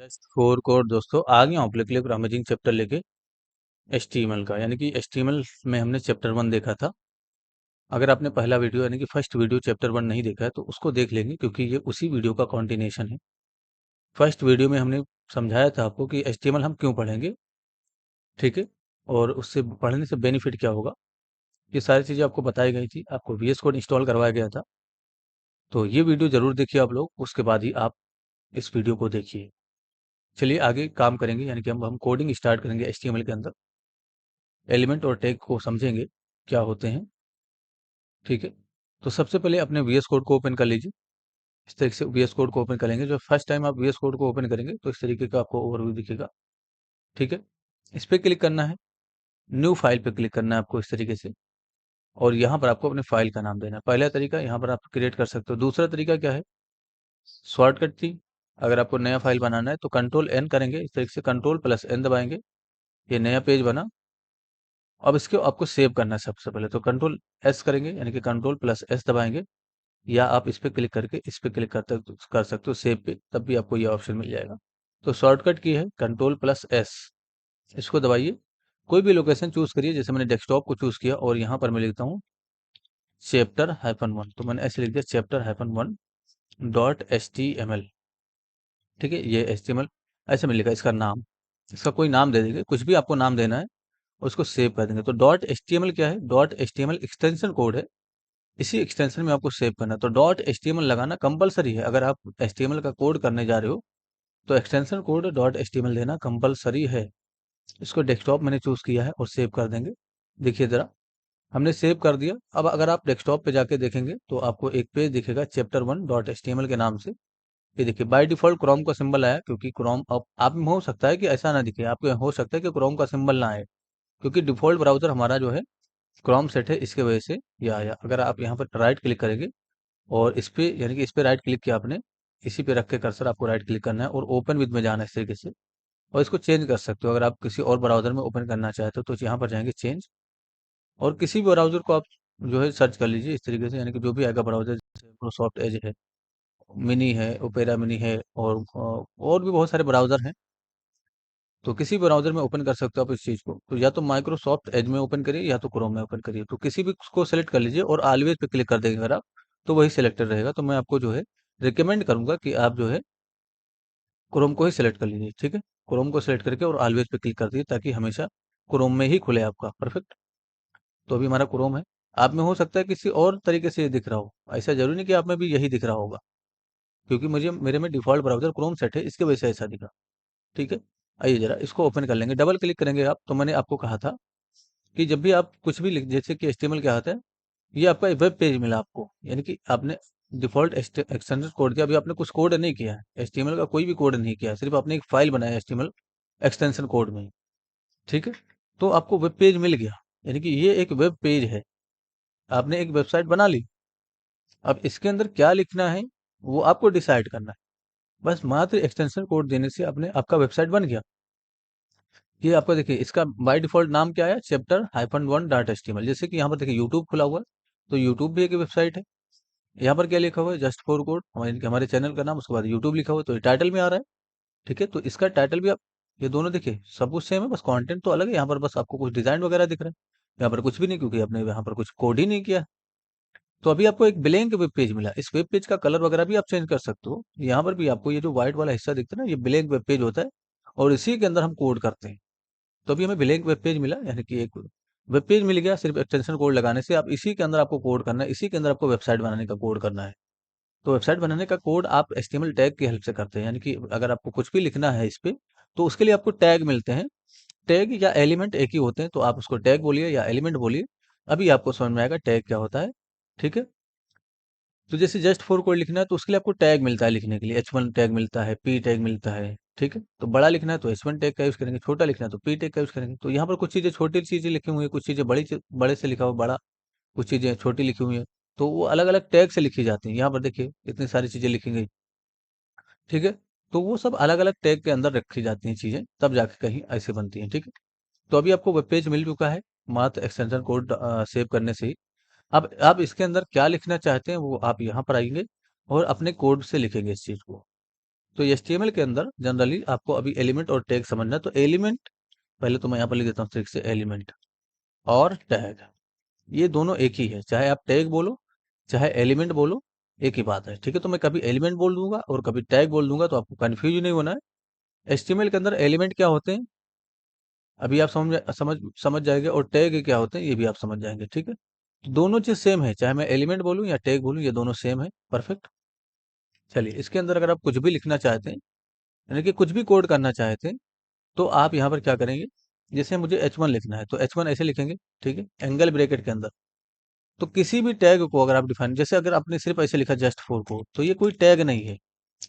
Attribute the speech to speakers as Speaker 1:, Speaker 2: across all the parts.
Speaker 1: Just four code दोस्तों आ गया हूँ क्लिक अमेजिंग चैप्टर लेके HTML का, यानी कि HTML में हमने चैप्टर 1 देखा था। अगर आपने पहला वीडियो यानी कि फर्स्ट वीडियो चैप्टर 1 नहीं देखा है तो उसको देख लेंगे, क्योंकि ये उसी वीडियो का कॉन्टिन्यूशन है। फर्स्ट वीडियो में हमने समझाया था आपको कि HTML हम क्यों पढ़ेंगे, ठीक है, और उससे पढ़ने से बेनिफिट क्या होगा। ये सारी चीज़ें आपको बताई गई थी, आपको VS कोड इंस्टॉल करवाया गया था। तो ये वीडियो जरूर देखिए आप लोग, उसके बाद ही आप इस वीडियो को देखिए। चलिए आगे काम करेंगे, यानी कि हम कोडिंग स्टार्ट करेंगे HTML के अंदर। एलिमेंट और टैग को समझेंगे क्या होते हैं, ठीक है। तो सबसे पहले अपने VS कोड को ओपन कर लीजिए। इस तरीके से VS कोड को ओपन करेंगे। जो फर्स्ट टाइम आप VS कोड को ओपन करेंगे तो इस तरीके का आपको ओवरव्यू दिखेगा, ठीक है। इस पे क्लिक करना है, न्यू फाइल पे क्लिक करना है आपको इस तरीके से, और यहाँ पर आपको अपने फाइल का नाम देना है। पहला तरीका यहाँ पर आप क्रिएट कर सकते हो। दूसरा तरीका क्या है, शॉर्टकट की। अगर आपको नया फाइल बनाना है तो कंट्रोल N करेंगे, इस तरीके से कंट्रोल प्लस N दबाएंगे, ये नया पेज बना। अब इसको आपको सेव करना है। सबसे पहले तो कंट्रोल S करेंगे, यानी कि कंट्रोल प्लस S दबाएंगे, या आप इस पे क्लिक करके इस पे क्लिक कर सकते हो सेव पे, तब भी आपको ये ऑप्शन मिल जाएगा। तो शॉर्टकट की है कंट्रोल प्लस S, इसको दबाइए। कोई भी लोकेशन चूज करिए, जैसे मैंने डेस्कटॉप को चूज किया और यहाँ पर मैं लिखता हूँ chapter-1, तो मैंने ऐसे लिख दिया chapter-1.html, ठीक है। ये HTML ऐसे में लिखा, इसका नाम, इसका कोई नाम दे देंगे, कुछ भी आपको नाम देना है, उसको सेव कर देंगे। तो .html क्या है, .html एक्सटेंशन कोड है, इसी एक्सटेंशन में आपको सेव करना है। तो .html लगाना कंपलसरी है। अगर आप HTML का कोड करने जा रहे हो तो एक्सटेंशन कोड .html देना कंपलसरी है। इसको डेस्कटॉप मैंने चूज किया है और सेव कर देंगे। देखिए जरा, हमने सेव कर दिया। अब अगर आप डेस्कटॉप पे जाके देखेंगे तो आपको एक पेज दिखेगा chapter1.html के नाम से। ये देखिए बाय डिफॉल्ट क्रोम का सिंबल आया, क्योंकि क्रोम अब आप में हो सकता है कि ऐसा ना दिखे, आपको हो सकता है कि क्रोम का सिंबल ना आए, क्योंकि डिफॉल्ट ब्राउजर हमारा जो है क्रोम सेट है, इसके वजह से ये आया। अगर आप यहाँ पर राइट क्लिक करेंगे और इस पे, यानी कि इस पे राइट क्लिक किया आपने, इसी पे रख के कर्सर आपको राइट क्लिक करना है और ओपन विद में जाना है इस तरीके से, और इसको चेंज कर सकते हो। अगर आप किसी और ब्राउजर में ओपन करना चाहते हो तो यहाँ पर जाएंगे चेंज, और किसी भी ब्राउजर को आप जो है सर्च कर लीजिए इस तरीके से, यानी कि जो भी आएगा ब्राउजर, जैसे माइक्रोसॉफ्ट एज है, मिनी है, ओपेरा मिनी है, और भी बहुत सारे ब्राउजर हैं। तो किसी भी ब्राउजर में ओपन कर सकते हो आप इस चीज़ को। तो या तो माइक्रोसॉफ्ट एज में ओपन करिए या तो क्रोम में ओपन करिए, तो किसी भी को सेलेक्ट कर लीजिए और ऑलवेज पे क्लिक कर देंगे अगर आप, तो वही सिलेक्टेड रहेगा। तो मैं आपको जो है रिकमेंड करूंगा कि आप जो है क्रोम को ही सिलेक्ट कर लीजिए, ठीक है। क्रोम को सिलेक्ट करके और ऑलवेज पे क्लिक कर दीजिए, ताकि हमेशा क्रोम में ही खुले आपका। परफेक्ट। तो अभी हमारा क्रोम है। आप में हो सकता है किसी और तरीके से ये दिख रहा हो, ऐसा जरूरी नहीं कि आप में भी यही दिख रहा होगा, क्योंकि मुझे मेरे में डिफॉल्ट ब्राउजर क्रोम सेट है, इसकी वजह से ऐसा दिखा, ठीक है। आइए जरा इसको ओपन कर लेंगे, डबल क्लिक करेंगे आप। तो मैंने आपको कहा था कि जब भी आप कुछ भी लिख, जैसे कि HTML क्या होता है, ये आपका वेब पेज मिला आपको, यानी कि आपने डिफॉल्ट एक्सटेंशन कोड दिया। अभी आपने कुछ कोड नहीं किया है, HTML का कोई भी कोड नहीं किया है, सिर्फ आपने एक फाइल बनाया है HTML एक्सटेंशन कोड में, ठीक है। तो आपको वेब पेज मिल गया, यानी कि ये एक वेब पेज है, आपने एक वेबसाइट बना ली। अब इसके अंदर क्या लिखना है वो आपको डिसाइड करना है। बस मात्र एक्सटेंशन कोड देने से आपने आपका वेबसाइट बन गया। ये आपका देखिए, इसका बाय डिफॉल्ट नाम क्या है, chapter-1.html। जैसे कि यहाँ पर देखिए यूट्यूब खुला हुआ है, तो यूट्यूब भी एक वेबसाइट है। यहाँ पर क्या लिखा हुआ है, जस्ट फॉर कोड, हमारे चैनल का नाम, उसके बाद यूट्यूब लिखा हुआ है, तो ये टाइटल में आ रहा है, ठीक है। तो इसका टाइटल भी आप, ये दोनों देखिए सब कुछ सेम है, बस कंटेंट तो अलग है। यहाँ पर बस आपको कुछ डिजाइन वगैरह दिख रहा है, यहाँ पर कुछ भी नहीं, क्योंकि आपने यहाँ पर कुछ कोड ही नहीं किया। तो अभी आपको एक ब्लैंक वेब पेज मिला, इस वेब पेज का कलर वगैरह भी आप चेंज कर सकते हो। यहाँ पर भी आपको ये जो व्हाइट वाला हिस्सा दिखता है ना, ये ब्लैंक वेब पेज होता है, और इसी के अंदर हम कोड करते हैं। तो अभी हमें ब्लैंक वेब पेज मिला, यानी कि एक वेब पेज मिल गया सिर्फ एक्सटेंशन कोड लगाने से। आप इसी के अंदर आपको कोड करना है, इसी के अंदर आपको वेबसाइट बनाने का कोड करना है। तो वेबसाइट बनाने का कोड आप HTML टैग की हेल्प से करते हैं, यानी कि अगर आपको कुछ भी लिखना है इस पे, तो उसके लिए आपको टैग मिलते हैं। टैग या एलिमेंट एक ही होते हैं, तो आप उसको टैग बोलिए या एलिमेंट बोलिए, अभी आपको समझ में आएगा टैग क्या होता है, ठीक है। तो जैसे जस्ट फॉर कोड लिखना है तो उसके लिए आपको टैग मिलता है लिखने के लिए, H1 टैग मिलता है, P टैग मिलता है, ठीक है। तो बड़ा लिखना है तो H1 टैग का यूज करेंगे, छोटा लिखना है तो P टैग का यूज करेंगे। तो यहाँ पर कुछ चीजें छोटी चीजें लिखी हुई है, कुछ चीजें बड़े से लिखा हुआ बड़ा, कुछ चीजें छोटी लिखी हुई है, तो वो अलग अलग टैग से लिखी जाती हैं। यहाँ पर देखिए इतनी सारी चीजें लिखी गई, ठीक है। तो वो सब अलग अलग टैग के अंदर रखी जाती हैं चीजें, तब जाके कहीं ऐसे बनती हैं, ठीक है। तो अभी आपको वेब पेज मिल चुका है मात्र एक्सटेंशन कोड सेव करने से ही। अब आप इसके अंदर क्या लिखना चाहते हैं वो आप यहाँ पर आएंगे और अपने कोड से लिखेंगे इस चीज को। तो HTML के अंदर जनरली आपको अभी एलिमेंट और टैग समझना है। तो एलिमेंट पहले तो मैं यहाँ पर लिख देता हूँ ट्रिक से, एलिमेंट और टैग ये दोनों एक ही है, चाहे आप टैग बोलो चाहे एलिमेंट बोलो, एक ही बात है। ठीक है, तो मैं कभी एलिमेंट बोल दूंगा और कभी टैग बोल दूंगा, तो आपको कंफ्यूज नहीं होना है। HTML के अंदर एलिमेंट क्या होते हैं अभी आप समझ समझ समझ जाएंगे, और टैग क्या होते हैं ये भी आप समझ जाएंगे। ठीक है, तो दोनों चीज सेम है, चाहे मैं एलिमेंट बोलूं या टैग बोलूं, ये दोनों सेम है। परफेक्ट। चलिए, इसके अंदर अगर आप कुछ भी लिखना चाहते हैं, यानी कि कुछ भी कोड करना चाहते हैं, तो आप यहाँ पर क्या करेंगे, जैसे मुझे H1 लिखना है तो H1 ऐसे लिखेंगे। ठीक है, एंगल ब्रैकेट के अंदर। तो किसी भी टैग को अगर आप डिफाइन, जैसे अगर आपने सिर्फ ऐसे लिखा जस्ट फॉर कोड, तो ये कोई टैग नहीं है।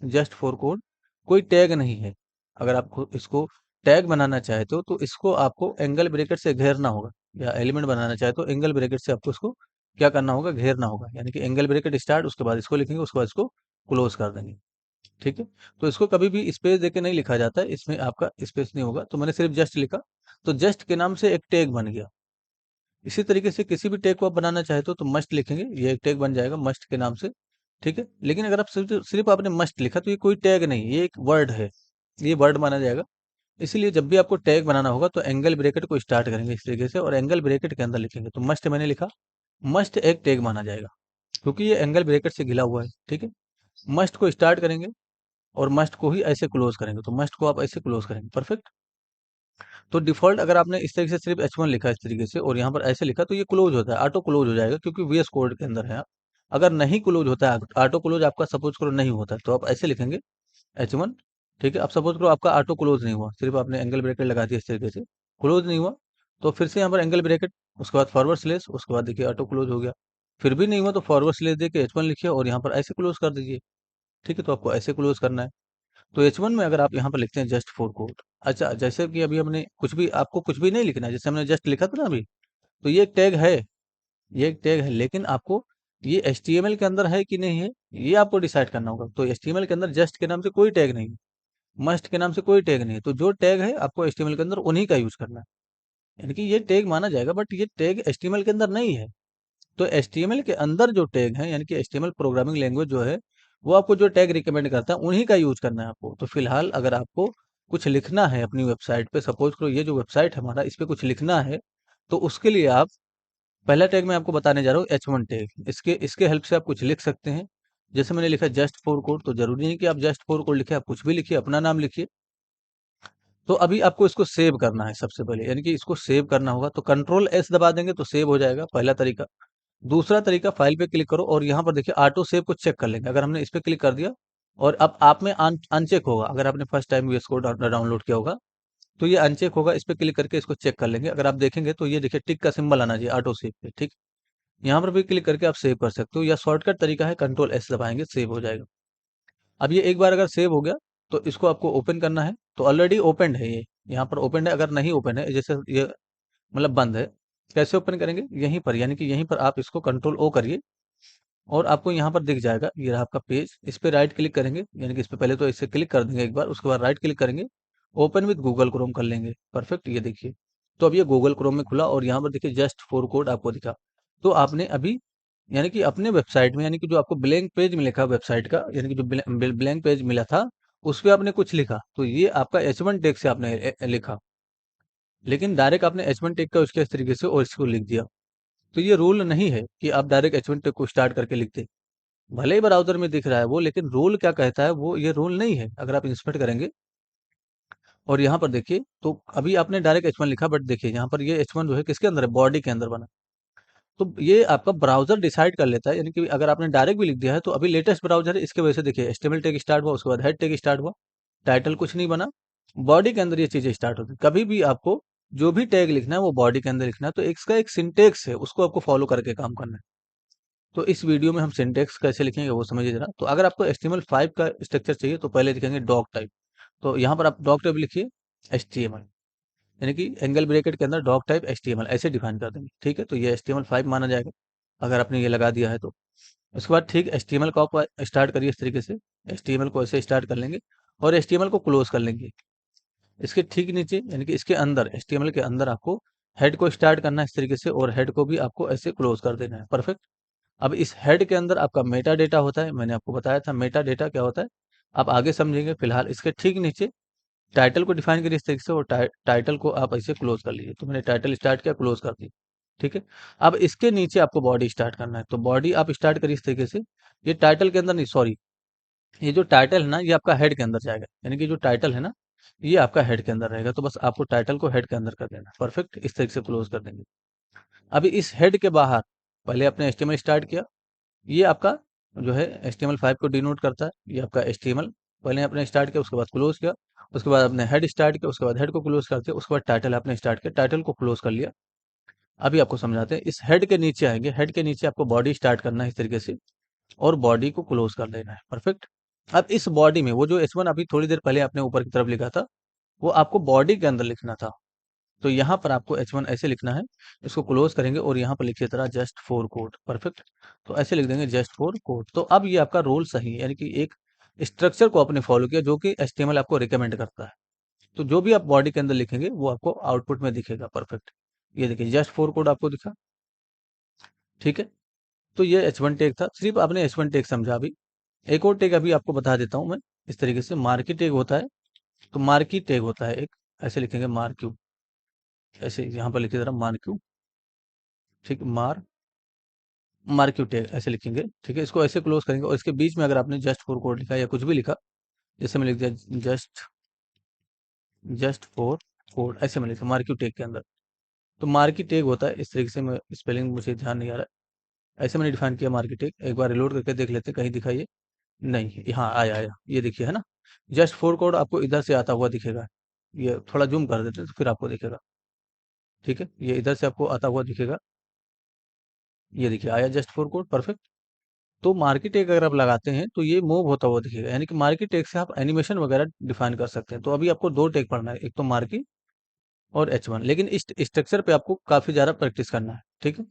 Speaker 1: जस्ट फॉर कोड कोई टैग नहीं है। अगर आपको इसको टैग बनाना चाहते हो तो इसको आपको एंगल ब्रैकेट से घेरना होगा, या एलिमेंट बनाना चाहे तो एंगल ब्रैकेट से आपको इसको क्या करना होगा, घेरना होगा। यानी कि एंगल ब्रैकेट स्टार्ट, उसके बाद इसको लिखेंगे, उसके बाद इसको क्लोज कर देंगे। ठीक है, तो इसको कभी भी स्पेस देके नहीं लिखा जाता है, इसमें आपका स्पेस नहीं होगा। तो मैंने सिर्फ जस्ट लिखा, तो जस्ट के नाम से एक टैग बन गया। इसी तरीके से किसी भी टैग को आप बनाना चाहते हो तो मस्ट लिखेंगे, ये एक टैग बन जाएगा मस्ट के नाम से। ठीक है, लेकिन अगर आप सिर्फ सिर्फ आपने मस्ट लिखा तो ये कोई टैग नहीं, ये एक वर्ड है, ये वर्ड माना जाएगा। इसीलिए जब भी आपको टैग बनाना होगा तो एंगल ब्रैकेट को स्टार्ट करेंगे इस तरीके से, और एंगल ब्रैकेट के अंदर लिखेंगे। तो मस्ट मैंने लिखा, मस्ट एक टैग माना जाएगा, क्योंकि ये एंगल ब्रैकेट से घिला हुआ है। ठीक है, मस्ट को स्टार्ट करेंगे और मस्ट को ही ऐसे क्लोज करेंगे, तो मस्ट को आप ऐसे क्लोज करेंगे। परफेक्ट। तो डिफ़ॉल्ट अगर आपने इस तरीके से सिर्फ H1 लिखा इस तरीके से और यहाँ पर ऐसे लिखा, तो ये क्लोज होता है, ऑटो क्लोज हो जाएगा, क्योंकि VS कोड के अंदर है आप। अगर नहीं क्लोज होता है, ऑटो क्लोज आपका सपोज करो नहीं होता है, तो आप ऐसे लिखेंगे H1। ठीक है, अब सपोज करो आपका ऑटो क्लोज नहीं हुआ, सिर्फ आपने एंगल ब्रैकेट लगा दिया इस तरीके से, क्लोज नहीं हुआ, तो फिर से यहाँ पर एंगल ब्रैकेट, उसके बाद फॉरवर्ड स्लेश, उसके बाद देखिए ऑटो क्लोज हो गया। फिर भी नहीं हुआ तो फॉरवर्ड स्लेश देके H1 लिखिए और यहाँ पर ऐसे क्लोज कर दीजिए। ठीक है, तो आपको ऐसे क्लोज करना है। तो H1 में अगर आप यहाँ पर लिखते हैं जस्ट फॉर कोड, अच्छा जैसे कि अभी हमने कुछ भी, आपको कुछ भी नहीं लिखना है, जैसे हमने जस्ट लिखा था ना अभी, तो ये एक टैग है, ये एक टैग है, लेकिन आपको ये HTML के अंदर है कि नहीं है, ये आपको डिसाइड करना होगा। तो HTML के अंदर जस्ट के नाम से कोई टैग नहीं है, मस्ट के नाम से कोई टैग नहीं है, तो जो टैग है आपको HTML के अंदर उन्हीं का यूज करना है। यानी कि ये टैग माना जाएगा, बट ये टैग HTML के अंदर नहीं है। तो HTML के अंदर जो टैग है, यानी कि HTML प्रोग्रामिंग लैंग्वेज जो है, वो आपको जो टैग रिकमेंड करता है उन्हीं का यूज करना है आपको। तो फिलहाल अगर आपको कुछ लिखना है अपनी वेबसाइट पे, सपोज करो ये जो वेबसाइट है हमारा, इस पे कुछ लिखना है, तो उसके लिए आप पहला टैग मैं आपको बताने जा रहा हूँ H1 टैग, इसके इसके हेल्प से आप कुछ लिख सकते हैं। जैसे मैंने लिखा जस्ट फॉर कोड, तो जरूरी नहीं कि आप जस्ट फॉर कोड लिखे, आप कुछ भी लिखिए, अपना नाम लिखिए। तो अभी आपको इसको सेव करना है सबसे पहले, यानी कि इसको सेव करना होगा, तो कंट्रोल एस दबा देंगे तो सेव हो जाएगा, पहला तरीका। दूसरा तरीका, फाइल पे क्लिक करो और यहाँ पर देखिए ऑटो सेव को चेक कर लेंगे। अगर हमने इस पे क्लिक कर दिया और अब आप में अनचेक होगा, अगर आपने first time VS code download किया होगा तो ये अनचेक होगा। इस पे क्लिक करके इसको चेक कर लेंगे। अगर आप देखेंगे तो ये देखिए टिक का सिंबल आना चाहिए ऑटो सेव पे। ठीक, यहाँ पर भी क्लिक करके आप सेव कर सकते हो, या शॉर्टकट तरीका है कंट्रोल एस दबाएंगे, सेव हो जाएगा। अब ये एक बार अगर सेव हो गया तो इसको आपको ओपन करना है। तो ऑलरेडी ओपन है ये, यहाँ पर ओपन है। अगर नहीं ओपन है, जैसे ये मतलब बंद है, कैसे ओपन करेंगे, यहीं पर, यानी कि यहीं पर आप इसको कंट्रोल O करिए और आपको यहाँ पर दिख जाएगा ये रहा आपका पेज। इस पे राइट क्लिक करेंगे, यानी कि इस पे पहले तो इसे क्लिक कर देंगे एक बार, उसके बाद राइट क्लिक करेंगे, ओपन विद गूगल क्रोम कर लेंगे। परफेक्ट, ये देखिए, तो अब ये गूगल क्रोम में खुला और यहाँ पर देखिए जस्ट फॉर कोड आपको दिखा। तो आपने अभी यानी कि अपने वेबसाइट में, यानी कि जो आपको ब्लैंक पेज में लिखा वेबसाइट का, यानी कि जो ब्लैंक पेज मिला था उस पे आपने कुछ लिखा, तो ये आपका H1 टेक से आपने लिखा, लेकिन डायरेक्ट आपने H1 टेक का उसके इस तरीके से और इसको लिख दिया। तो ये रूल नहीं है कि आप डायरेक्ट H1 टेक को स्टार्ट करके लिखते, भले ही ब्राउज़र में दिख रहा है वो, लेकिन रूल क्या कहता है वो, ये रूल नहीं है। अगर आप इंस्पेक्ट करेंगे और यहाँ पर देखिए, तो अभी आपने डायरेक्ट H1 लिखा, बट देखिए यहाँ पर ये H1 जो है किसके अंदर है, बॉडी के अंदर बना। तो ये आपका ब्राउज़र डिसाइड कर लेता है, यानी कि अगर आपने डायरेक्ट भी लिख दिया है तो अभी लेटेस्ट ब्राउज़र है, इसके वजह से देखिए HTML टैग स्टार्ट हुआ, उसके बाद हेड टैग स्टार्ट हुआ, टाइटल कुछ नहीं बना, बॉडी के अंदर ये चीज़ें स्टार्ट होती है। कभी भी आपको जो भी टैग लिखना है वो बॉडी के अंदर लिखना है, तो इसका एक सिंटेक्स है, उसको आपको फॉलो करके काम करना है। तो इस वीडियो में हम सिंटेक्स कैसे लिखेंगे वो समझिए जरा। तो अगर आपको HTML5 का स्ट्रक्चर चाहिए तो पहले लिखेंगे डॉक टाइप। तो यहाँ पर आप डॉक टाइप लिखिए HTML, यानी कि एंगल ब्रैकेट के अंदर डॉक टाइप HTML ऐसे डिफाइन कर देंगे। ठीक है, तो ये HTML5 माना जाएगा अगर आपने ये लगा दिया है तो। उसके बाद ठीक HTML को आप स्टार्ट करिए इस तरीके से, HTML को ऐसे स्टार्ट कर लेंगे और HTML को क्लोज कर लेंगे। इसके ठीक नीचे, यानी कि इसके अंदर, HTML के अंदर आपको हेड को स्टार्ट करना है इस तरीके से, और हेड को भी आपको ऐसे क्लोज कर देना है। परफेक्ट। अब इस हेड के अंदर आपका मेटा डेटा होता है, मैंने आपको बताया था मेटा डेटा क्या होता है। आप आगे समझेंगे। फिलहाल इसके ठीक नीचे टाइटल को डिफाइन करिए इस तरीके से, और टाइटल को आप ऐसे क्लोज कर लीजिए। तो मैंने टाइटल स्टार्ट किया, क्लोज कर दी। ठीक है। अब इसके नीचे आपको बॉडी स्टार्ट करना है, तो बॉडी आप स्टार्ट करिए इस तरीके से। ये टाइटल के अंदर नहीं, सॉरी, ये जो टाइटल है ना, ये आपका हेड के अंदर जाएगा, यानी कि जो टाइटल है ना, ये आपका हेड के अंदर रहेगा। तो बस आपको टाइटल को हेड के अंदर कर देना। परफेक्ट, इस तरीके से क्लोज कर देंगे। अभी इस हेड के बाहर पहले आपने HTML स्टार्ट किया, ये आपका जो है HTML5 को डिनोट करता है। ये आपका HTML पहले आपने स्टार्ट किया, उसके बाद क्लोज किया, उसके बाद आपने हेड स्टार्ट किया, उसके बाद हेड को क्लोज कर दिया, उसके बाद टाइटल आपने स्टार्ट किया, टाइटल को क्लोज कर लिया। अभी आपको समझाते हैं। इस हेड के नीचे आएंगे, हेड के नीचे आपको बॉडी स्टार्ट करना है इस तरीके से, और बॉडी को क्लोज कर देना है। परफेक्ट। अब इस बॉडी में वो जो H1 अभी थोड़ी देर पहले आपने ऊपर की तरफ लिखा था, वो आपको बॉडी के अंदर लिखना था। तो यहाँ पर आपको H1 ऐसे लिखना है, इसको क्लोज करेंगे और यहाँ पर लिखिए तरह जस्ट फॉर कोड। परफेक्ट। तो ऐसे लिख देंगे जस्ट फॉर कोड। तो अब ये आपका रोल सही है, यानी कि एक स्ट्रक्चर को आपने फॉलो किया जो कि HTML आपको रिकमेंड करता है। तो जो भी आप बॉडी के अंदर लिखेंगे वो आपको आउटपुट में दिखेगा। परफेक्ट। ये देखिए जस्ट फॉर कोड आपको दिखा। ठीक है। तो ये H1 टैग था, सिर्फ आपने H1 टैग समझा। अभी एक और टैग अभी आपको बता देता हूँ मैं। इस तरीके से मार्की टैग होता है, तो मार्की टैग होता है एक, ऐसे लिखेंगे मार्क्यू, ऐसे यहाँ पर लिखिए जरा मार्क्यू। ठीक, मार्क्यू टैग ऐसे लिखेंगे। ठीक है, इसको ऐसे क्लोज करेंगे, और इसके बीच में अगर आपने जस्ट फॉर कोड लिखा या कुछ भी लिखा, जैसे मैं लिख दिया जस्ट फॉर कोड, ऐसे मैं लिखा मार्क्यू टैग के अंदर। तो मार्की टैग होता है इस तरीके से, मैं स्पेलिंग मुझे ध्यान नहीं आ रहा है, ऐसे मैंने डिफाइन किया मार्की टैग। एक बार रिलोड करके देख लेते हैं, कहीं दिखाइए। नहीं, यहाँ आया आया, ये देखिए, है ना। जस्ट फोर कोड आपको इधर से आता हुआ दिखेगा। ये थोड़ा जूम कर देते हैं तो फिर आपको दिखेगा। ठीक है, ये इधर से आपको आता हुआ दिखेगा। ये देखिए आया जस्ट फोर कोड। परफेक्ट। तो मार्केट टैग अगर आप लगाते हैं तो ये मूव होता हुआ दिखेगा, यानी कि मार्केट टैग से आप एनिमेशन वगैरह डिफाइन कर सकते हैं। तो अभी आपको दो टैग पढ़ना है, एक तो मार्की और H1, लेकिन इस स्ट्रक्चर पे आपको काफी ज्यादा प्रैक्टिस करना है। ठीक है।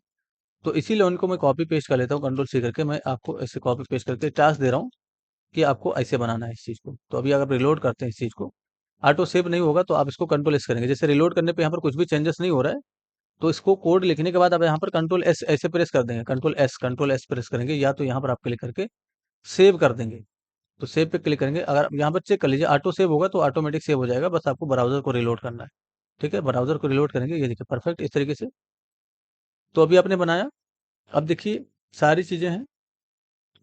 Speaker 1: तो इसीलिए उनको मैं कॉपी पेस्ट कर लेता हूँ, कंट्रोल C करके मैं आपको ऐसे कॉपी पेस्ट करके टास्क दे रहा हूँ कि आपको ऐसे बनाना है इस चीज़ को। तो अभी अगर आप रिलोड करते हैं इस चीज़ को, ऑटो सेव नहीं होगा, तो आप इसको कंट्रोल S करेंगे। जैसे रिलोड करने पे यहाँ पर कुछ भी चेंजेस नहीं हो रहा है, तो इसको कोड लिखने के बाद आप यहाँ पर कंट्रोल S ऐसे प्रेस कर देंगे, कंट्रोल S प्रेस करेंगे, या तो यहाँ पर आप क्लिक करके सेव कर देंगे। तो सेव पे क्लिक करेंगे, अगर आप यहाँ पर चेक कर लीजिए ऑटो सेव होगा तो ऑटोमेटिक सेव हो जाएगा, बस आपको ब्राउजर को रिलोड करना है। ठीक है, ब्राउजर को रिलोड करेंगे, ये देखिए परफेक्ट इस तरीके से। तो अभी आपने बनाया। अब देखिए सारी चीजें हैं,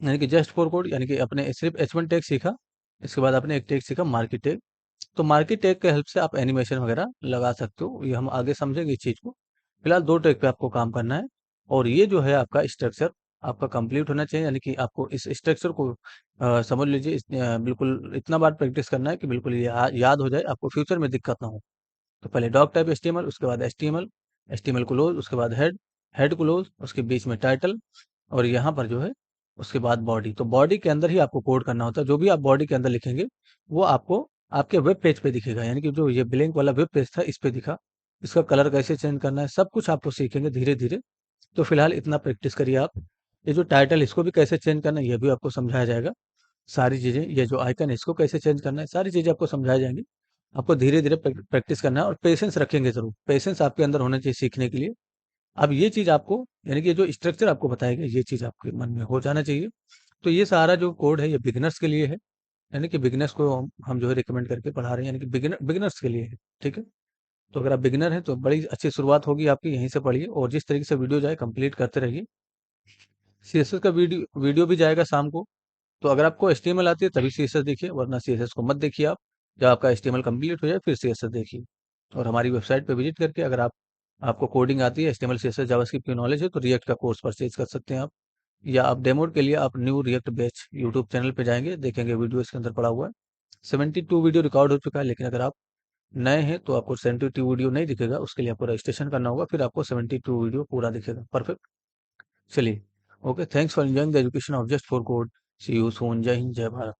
Speaker 1: यानी कि जस्ट फॉर कोड, यानी कि अपने सिर्फ H1 टैग सीखा, इसके बाद आपने एक टैग सीखा मार्केट टैग। तो मार्केट टैग के हेल्प से आप एनिमेशन वगैरह लगा सकते हो, ये हम आगे समझेंगे इस चीज़ को। फिलहाल दो टैग पे आपको काम करना है, और ये जो है आपका स्ट्रक्चर आपका कंप्लीट होना चाहिए, यानी कि आपको इस स्ट्रक्चर को समझ लीजिए, बिल्कुल इतना बार प्रैक्टिस करना है कि बिल्कुल ये याद हो जाए, आपको फ्यूचर में दिक्कत ना हो। तो पहले डॉक टाइप HTML, उसके बाद HTML क्लोज, उसके बाद हेड क्लोज, उसके बीच में टाइटल, और यहाँ पर जो है उसके बाद बॉडी। तो बॉडी के अंदर ही आपको कोड करना होता है। जो भी आप बॉडी के अंदर लिखेंगे वो आपको आपके वेब पेज पे दिखेगा, यानी कि जो ये ब्लैंक वाला वेब पेज था इस पे दिखा। इसका कलर कैसे चेंज करना है, सब कुछ आपको सीखेंगे धीरे धीरे। तो फिलहाल इतना प्रैक्टिस करिए आप। ये जो टाइटल, इसको भी कैसे चेंज करना है ये भी आपको समझाया जाएगा। सारी चीजें, ये जो आइकन है इसको कैसे चेंज करना है, सारी चीजें आपको समझाई जाएंगी। आपको धीरे धीरे प्रैक्टिस करना है, और पेशेंस रखेंगे जरूर, पेशेंस आपके अंदर होना चाहिए सीखने के लिए। अब ये चीज आपको, यानी कि जो स्ट्रक्चर आपको बताया गया, ये चीज आपके मन में हो जाना चाहिए। तो ये सारा जो कोड है ये बिगिनर्स के लिए है, यानी कि बिगिनर्स को हम जो है रिकमेंड करके पढ़ा रहे हैं, यानी कि बिगिनर्स के लिए है। ठीक है। तो अगर आप बिगिनर हैं तो बड़ी अच्छी शुरुआत होगी आपकी, यहीं से पढ़िए, और जिस तरीके से वीडियो जाए कंप्लीट करते रहिए। CSS का वीडियो वीडियो भी जाएगा शाम को। तो अगर आपको HTML आती है तभी CSS देखिए, वरना CSS को मत देखिए आप। जब आपका HTML कंप्लीट हो जाए फिर CSS देखिए। और हमारी वेबसाइट पे विजिट करके, अगर आपको कोडिंग आती है, HTML CSS जावास्क्रिप्ट की नॉलेज है, तो रिएक्ट का कोर्स परचेज कर सकते हैं आप। या आप डेमो के लिए आप new react batch YouTube channel पे जाएंगे, देखेंगे वीडियो इसके अंदर पड़ा हुआ है। 72 वीडियो रिकॉर्ड हो चुका है, लेकिन अगर आप नए हैं तो आपको 72 वीडियो नहीं दिखेगा, उसके लिए आपको रजिस्ट्रेशन करना होगा, फिर आपको 72 वीडियो पूरा दिखेगा। परफेक्ट। चलिए, okay, thanks for enjoying the education of just for code. See you soon. जय हिंद, जय भारत।